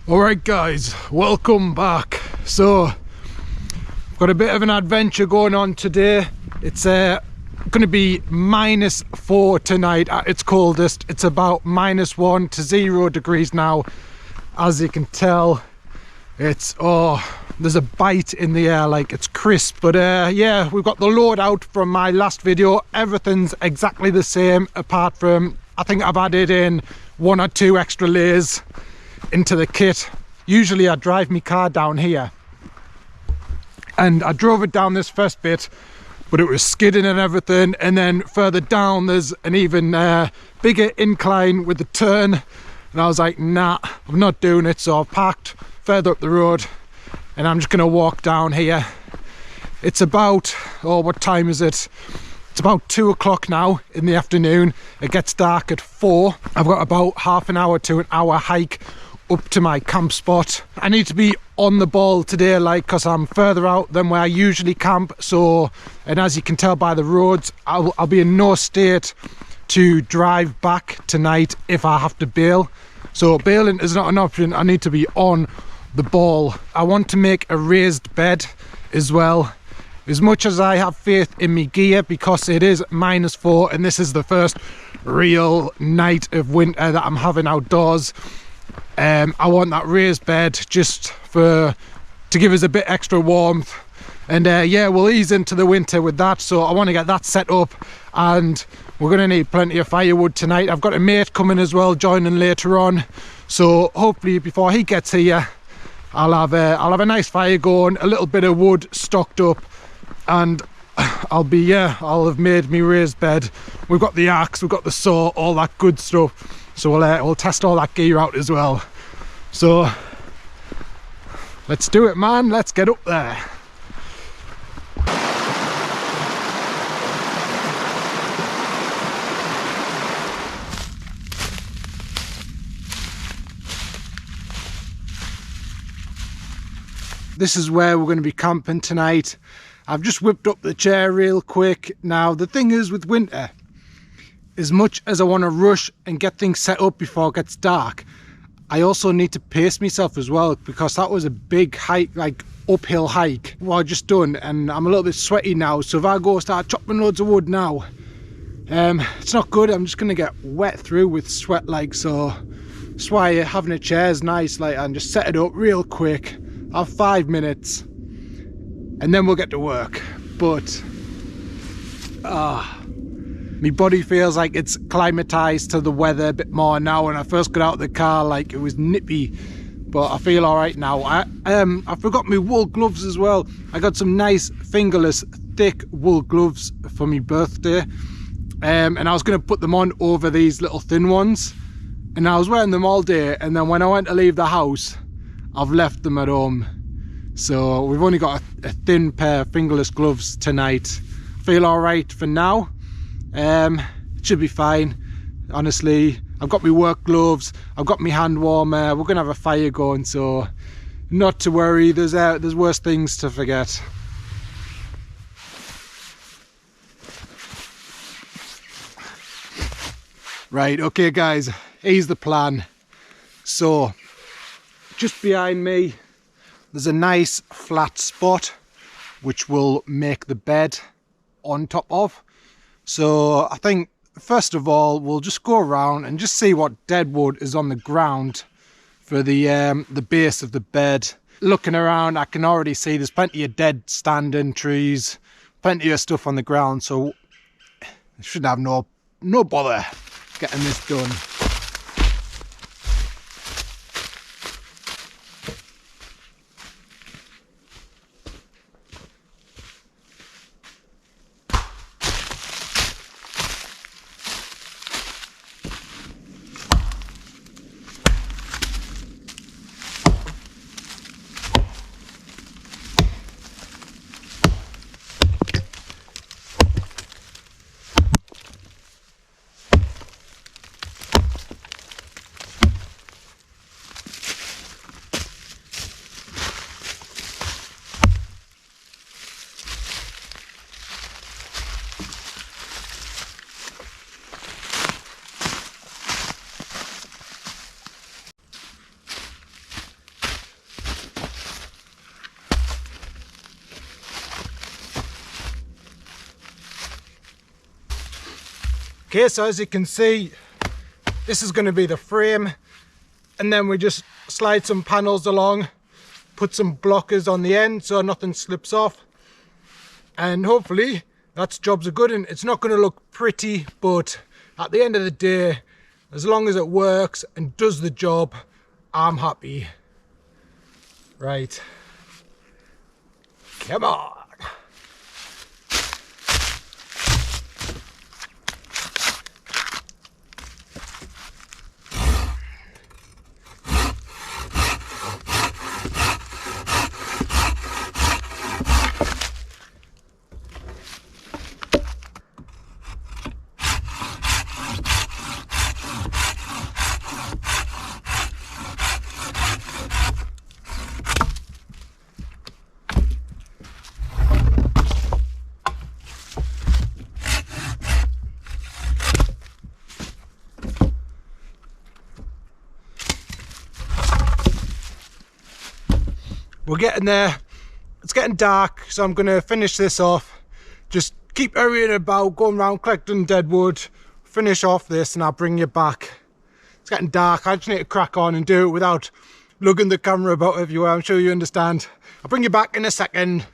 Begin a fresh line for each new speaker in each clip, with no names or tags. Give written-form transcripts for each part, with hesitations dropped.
Alright guys, welcome back. So, I've got a bit of an adventure going on today. It's going to be -4 tonight at its coldest. It's about -1 to 0 degrees now. As you can tell, it's, there's a bite in the air, like it's crisp. But yeah, we've got the loadout from my last video. Everything's exactly the same, apart from, I think I've added in 1 or 2 extra layers into the kit. Usually I drive my car down here, and I drove it down this first bit, but it was skidding and everything, and then further down there's an even bigger incline with the turn, and I was like, nah, I'm not doing it. So I've parked further up the road and I'm just gonna walk down here. It's about, what time is it? It's about 2 o'clock now in the afternoon. It gets dark at 4. I've got about half an hour to an hour hike up to my camp spot. I need to be on the ball today, like, because I'm further out than where I usually camp. So, and as you can tell by the roads, I'll be in no state to drive back tonight if I have to bail. So bailing is not an option. I need to be on the ball. I want to make a raised bed as well. As much as I have faith in my gear, because it is -4 and this is the first real night of winter that I'm having outdoors, I want that raised bed just to give us a bit extra warmth. And yeah, we'll ease into the winter with that. So I want to get that set up, and we're going to need plenty of firewood tonight. I've got a mate coming as well, joining later on. So hopefully before he gets here, I'll have a nice fire going, a little bit of wood stocked up, and I'll have made me raised bed. We've got the axe, we've got the saw, all that good stuff. So we'll test all that gear out as well. So let's do it, man. Let's get up there. This is where we're going to be camping tonight. I've just whipped up the chair real quick. Now the thing is with winter, as much as I want to rush and get things set up before it gets dark, I also need to pace myself as well, because that was a big hike, like uphill hike, what I just done, and I'm a little bit sweaty now. So if I go start chopping loads of wood now, it's not good. I'm just gonna get wet through with sweat, like. So that's why having a chair is nice, like, and just set it up real quick. I'll have 5 minutes and then we'll get to work. But my body feels like it's climatized to the weather a bit more now. When I first got out of the car, like, it was nippy, but I feel all right now. I forgot my wool gloves as well. I got some nice fingerless thick wool gloves for my birthday, and I was going to put them on over these little thin ones, and I was wearing them all day, and then when I went to leave the house, I've left them at home. So we've only got a thin pair of fingerless gloves tonight. Feel all right for now. It should be fine, honestly. I've got my work gloves, I've got my hand warmer, we're gonna have a fire going, so not to worry. There's worse things to forget. Right, okay guys, here's the plan. So just behind me there's a nice flat spot which we'll make the bed on top of. So I think first of all we'll just go around and just see what dead wood is on the ground for the base of the bed. Looking around, I can already see there's plenty of dead standing trees, plenty of stuff on the ground, so I should have no bother getting this done. Okay, so as you can see, this is going to be the frame, and then we just slide some panels along, put some blockers on the end so nothing slips off, and hopefully that's job's a good. And it's not going to look pretty, but at the end of the day, as long as it works and does the job, I'm happy. Right, come on. We're getting there. It's getting dark, so I'm going to finish this off. Just keep hurrying about, going around collecting dead wood, finish off this, and I'll bring you back. It's getting dark. I just need to crack on and do it without lugging the camera about everywhere. I'm sure you understand. I'll bring you back in a second.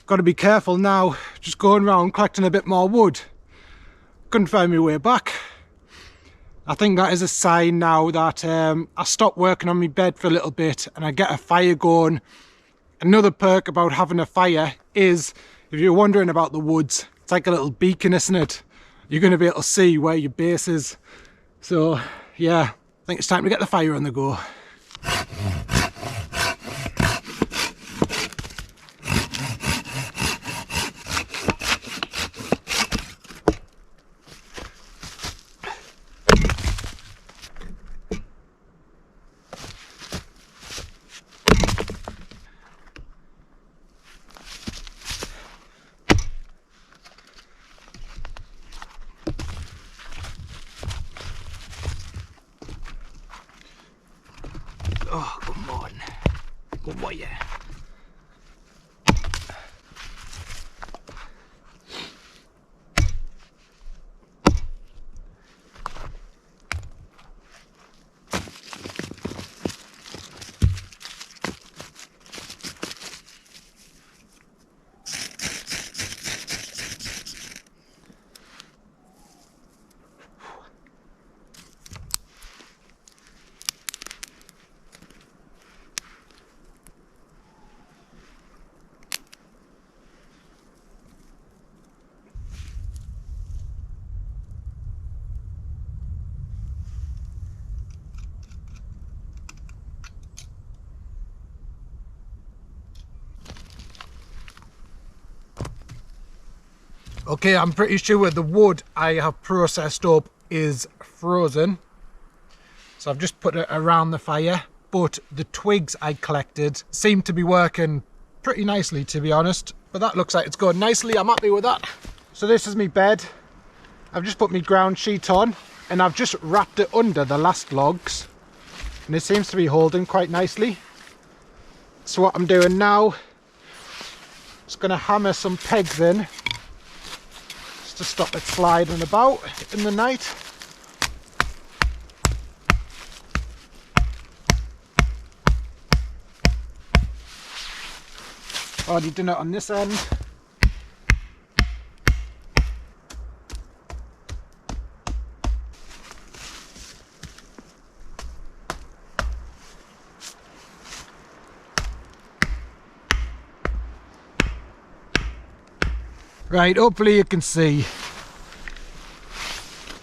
Got to be careful now, just going around collecting a bit more wood. Couldn't find my way back. I think that is a sign now that I stopped working on my bed for a little bit and I get a fire going. Another perk about having a fire is, if you're wondering about the woods, it's like a little beacon, isn't it? You're going to be able to see where your base is. So yeah, I think it's time to get the fire on the go. Oh, come on. Come on, yeah. Okay, I'm pretty sure the wood I have processed up is frozen. So I've just put it around the fire, but the twigs I collected seem to be working pretty nicely, to be honest. But that looks like it's going nicely. I'm happy with that. So this is my bed. I've just put my ground sheet on and I've just wrapped it under the last logs. And it seems to be holding quite nicely. So what I'm doing now, just gonna hammer some pegs in to stop it sliding about in the night. Already done it on this end. Right, hopefully you can see.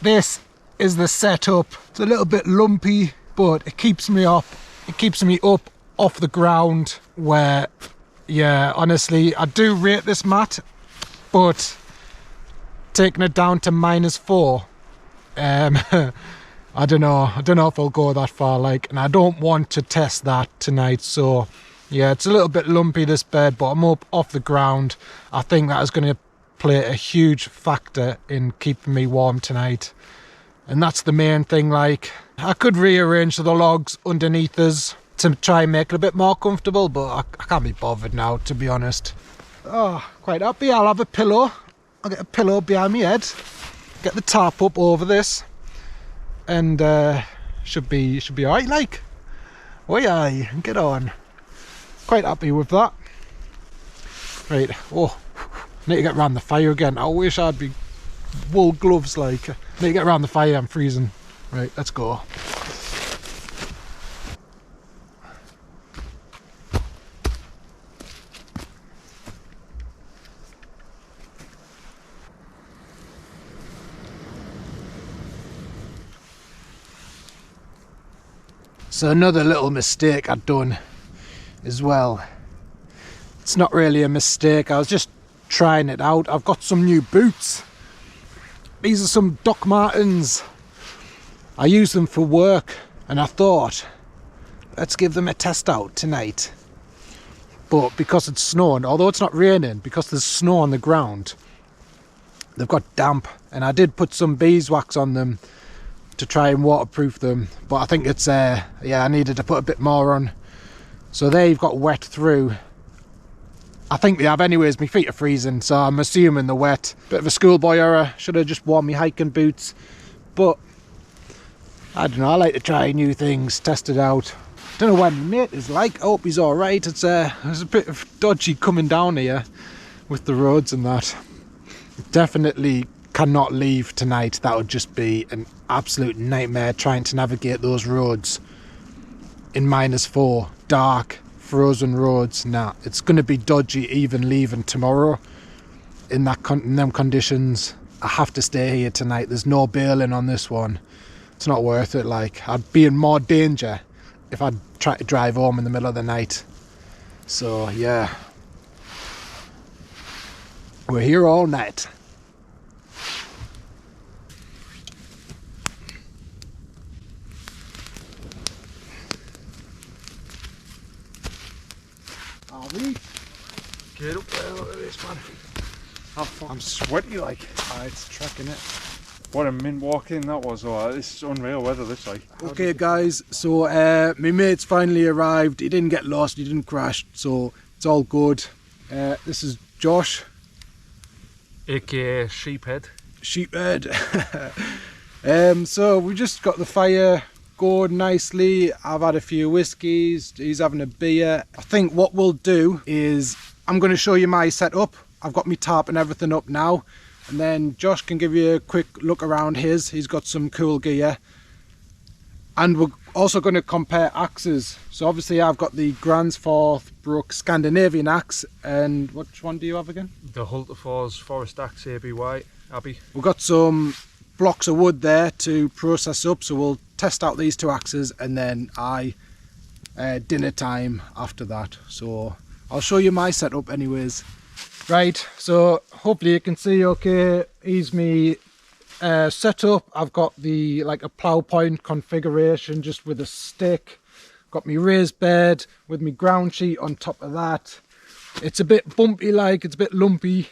This is the setup. It's a little bit lumpy, but it keeps me up. It keeps me up off the ground where, yeah, honestly, I do rate this mat, but taking it down to -4, I don't know if I'll go that far, like, and I don't want to test that tonight, so Yeah, it's a little bit lumpy, this bed, but I'm up off the ground. I think that is going to play a huge factor in keeping me warm tonight. And that's the main thing. Like, I could rearrange the logs underneath us to try and make it a bit more comfortable, but I can't be bothered now, to be honest. Oh, quite happy. I'll have a pillow. I'll get a pillow behind my head, get the tarp up over this, and should be alright. Like, oh yeah, get on. Quite happy with that. Right, oh, need to get around the fire again. I wish I'd be wool gloves. Like, need to get around the fire. I'm freezing. Right, let's go. So another little mistake I'd done as well. It's not really a mistake, I was just trying it out. I've got some new boots. These are some Doc Martens. I use them for work and I thought, let's give them a test out tonight. But because it's snowing, although it's not raining, because there's snow on the ground, they've got damp, and I did put some beeswax on them to try and waterproof them, but I think it's yeah, I needed to put a bit more on. So they've got wet through. I think they have anyways. My feet are freezing, so I'm assuming they're wet. Bit of a schoolboy error. Should have just worn my hiking boots, but I don't know, I like to try new things, test it out. Don't know what my mate is like. I hope he's alright. It's a bit of dodgy coming down here with the roads and that. Definitely cannot leave tonight. That would just be an absolute nightmare trying to navigate those roads in -4, dark, frozen roads. Nah, it's going to be dodgy even leaving tomorrow in them conditions. I have to stay here tonight. There's no bailing on this one. It's not worth it. Like, I'd be in more danger if I'd try to drive home in the middle of the night. So yeah, we're here all night. Get up there, look at this, man. I'm sweaty like. It's trekking it.
What a mint walk in that was. Oh, this is unreal weather, this like.
Okay guys, so my mate's finally arrived. He didn't get lost, he didn't crash, so it's all good. This is Josh,
aka Sheephead.
So we just got the fire going nicely. I've had a few whiskies, he's having a beer. I think what we'll do is I'm going to show you my setup. I've got my tarp and everything up now, and then Josh can give you a quick look around his. He's got some cool gear, and we're also going to compare axes. So obviously I've got the Gransfors Scandinavian axe, and which one do you have again?
The Hultafors Forest Axe ABY. Abby.
We've got some blocks of wood there to process up, so we'll test out these two axes, and then dinner time after that. So I'll show you my setup anyways. Right, so hopefully you can see okay. Here's me setup. I've got the like a plough point configuration just with a stick. Got me raised bed with me ground sheet on top of that. It's a bit bumpy, like it's a bit lumpy,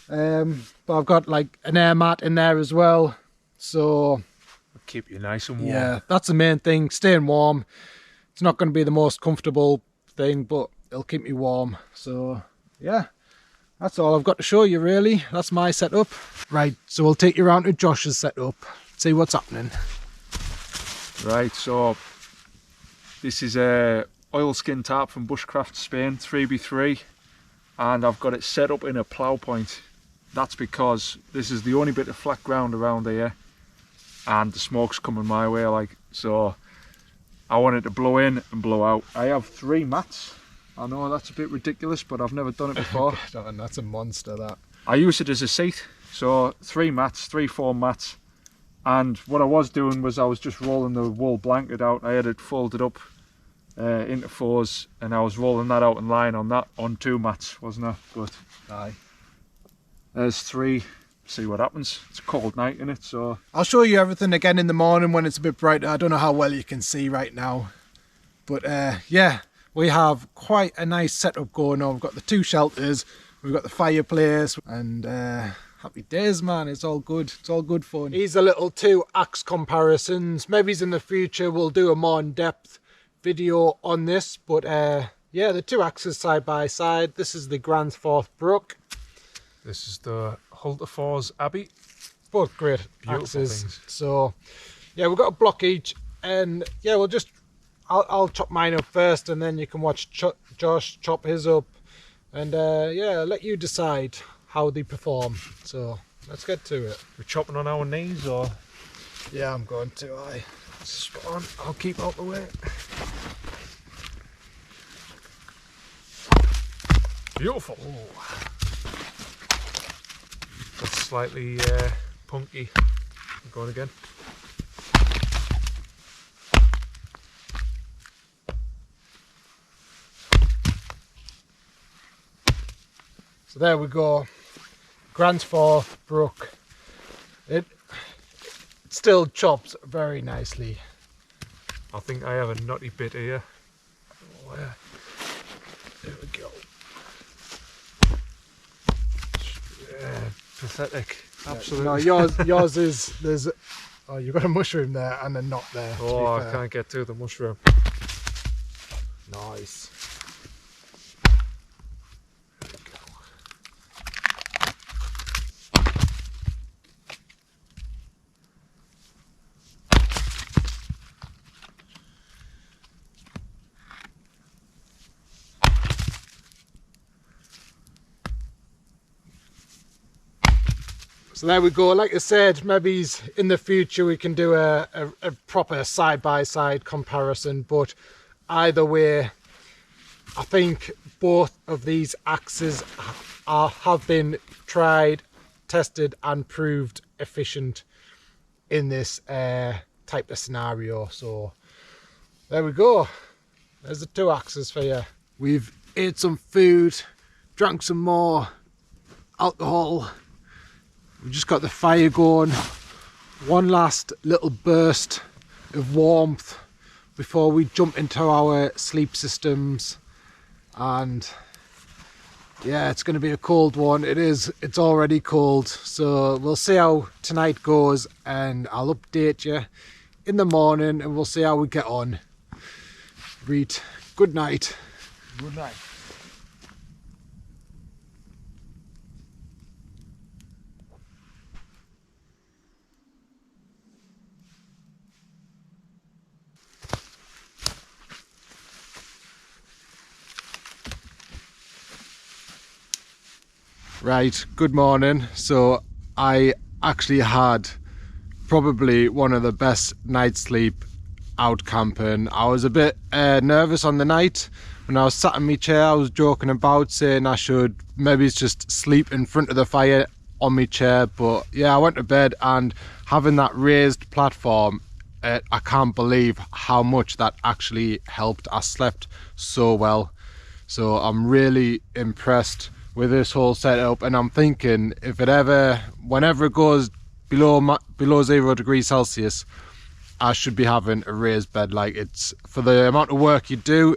but I've got like an air mat in there as well, so
keep you nice and warm.
Yeah, that's the main thing, staying warm. It's not going to be the most comfortable thing, but it'll keep me warm. So yeah, that's all I've got to show you really. That's my setup. Right, so we'll take you around to Josh's setup, see what's happening.
Right, so this is a oilskin tarp from Bushcraft Spain, 3x3, and I've got it set up in a plough point. That's because this is the only bit of flat ground around here, and the smoke's coming my way, like, so I want it to blow in and blow out. I have 3 mats. I know that's a bit ridiculous, but I've never done it before.
That's a monster, that.
I use it as a seat, so 3 mats, 3 foam mats, and what I was doing was I was just rolling the wool blanket out. I had it folded up into 4s, and I was rolling that out and lying on that on 2 mats, wasn't I? But
Aye.
There's 3. See what happens. It's a cold night in it, so
I'll show you everything again in the morning when it's a bit brighter. I don't know how well you can see right now, but yeah, we have quite a nice setup going on. We've got the 2 shelters, we've got the fireplace, and happy days, man. It's all good. It's all good fun. These are little 2 axe comparisons. Maybe in the future we'll do a more in-depth video on this, but yeah, the 2 axes side by side. This is the Gransfors Brook.
This is the Hultafors Abbey.
Both great
Beautiful
axes.
things.
So yeah, we've got a block each, and yeah, we'll just I'll chop mine up first, and then you can watch Josh chop his up, and yeah, let you decide how they perform. So let's get to it.
We're chopping on our knees, or?
Yeah, I'm going to.
Spot on. I'll keep out the way. Beautiful. Ooh. That's slightly punky. I'm going again.
So there we go. Gransfors Brook. It still chops very nicely.
I think I have a nutty bit here.
Oh, yeah. There we go.
Yeah, pathetic. Absolutely.
No, yours is, there's, oh, you've got a mushroom there and a knot there.
Oh, I can't get to the mushroom.
Nice. So there we go. Like I said, maybe in the future we can do a proper side-by-side comparison, but either way, I think both of these axes have been tried, tested and proved efficient in this type of scenario. So there we go. There's the 2 axes for you. We've ate some food, drank some more alcohol. We've just got the fire going. One last little burst of warmth before we jump into our sleep systems. And yeah, it's going to be a cold one. It's already cold. So we'll see how tonight goes, and I'll update you in the morning, and we'll see how we get on. Reed, good night.
Good night.
Right, good morning. So I actually had probably one of the best night's sleep out camping. I was a bit nervous on the night when I was sat in my chair. I was joking about saying I should maybe just sleep in front of the fire on my chair, but yeah, I went to bed, and having that raised platform, I can't believe how much that actually helped. I slept so well, so I'm really impressed with this whole setup, and I'm thinking whenever it goes below 0 degrees Celsius, I should be having a raised bed. Like, it's for the amount of work you do,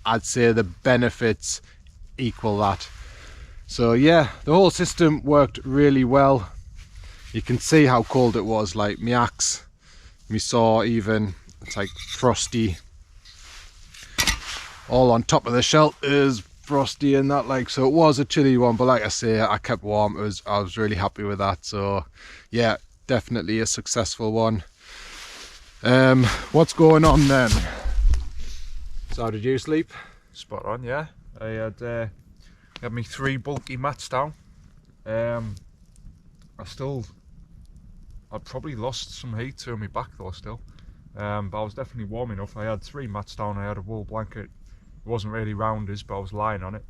I'd say the benefits equal that. So yeah, the whole system worked really well. You can see how cold it was. Like, my axe, my saw, even, it's like frosty. All on top of the shelters, frosty and that, like, so it was a chilly one, but like I say, I kept warm. I was really happy with that. So yeah, definitely a successful one. What's going on then? So how did you sleep?
Spot on, yeah. I had me 3 bulky mats down. I'd probably lost some heat to my back though still, but I was definitely warm enough. I had 3 mats down. I had a wool blanket. It wasn't really rounders, but I was lying on it.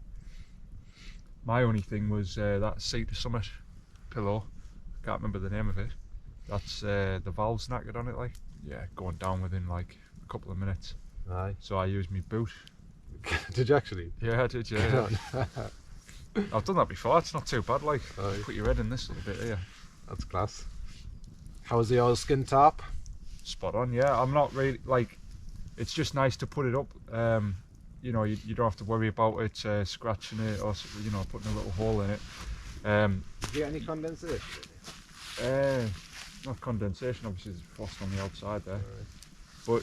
My only thing was that Sea to Summit pillow. I can't remember the name of it. That's the valves knackered on it, like, yeah, going down within like a couple of minutes.
Aye.
So I used my boot.
Did you actually?
Yeah, I did, yeah. I've done that before. It's not too bad, like.
Aye.
Put your head in this little bit here.
That's class. How was the oilskin top?
Spot on, yeah. I'm not really, like, it's just nice to put it up. you know, you don't have to worry about it scratching it or, you know, putting a little hole in it.
Do you get any condensation?
Not condensation, obviously there's frost on the outside there, but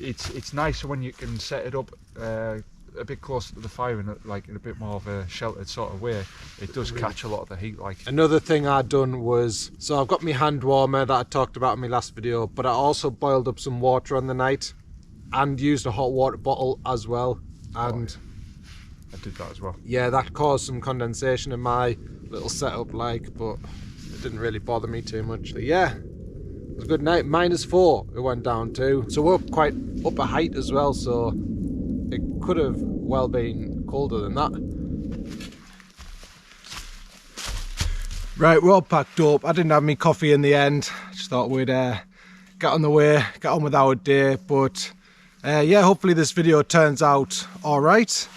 it's nicer when you can set it up a bit closer to the fire and like in a bit more of a sheltered sort of way. It does catch a lot of the heat. Like,
another thing I'd done was, so I've got my hand warmer that I talked about in my last video, but I also boiled up some water on the night and used a hot water bottle as well, and
I did that as well.
yeah, that caused some condensation in my little setup, like, but it didn't really bother me too much. But yeah, it was a good night. -4 it went down to, so we're up quite up a height as well, so it could have well been colder than that. Right, we're all packed up. I didn't have my coffee in the end. Just thought we'd get on the way, get on with our day. But yeah, hopefully this video turns out all right.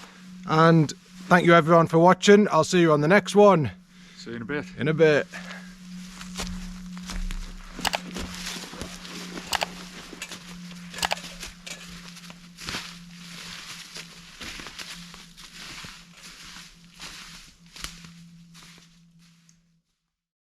And thank you everyone for watching. I'll see you on the next one.
See you in a bit.
In a bit.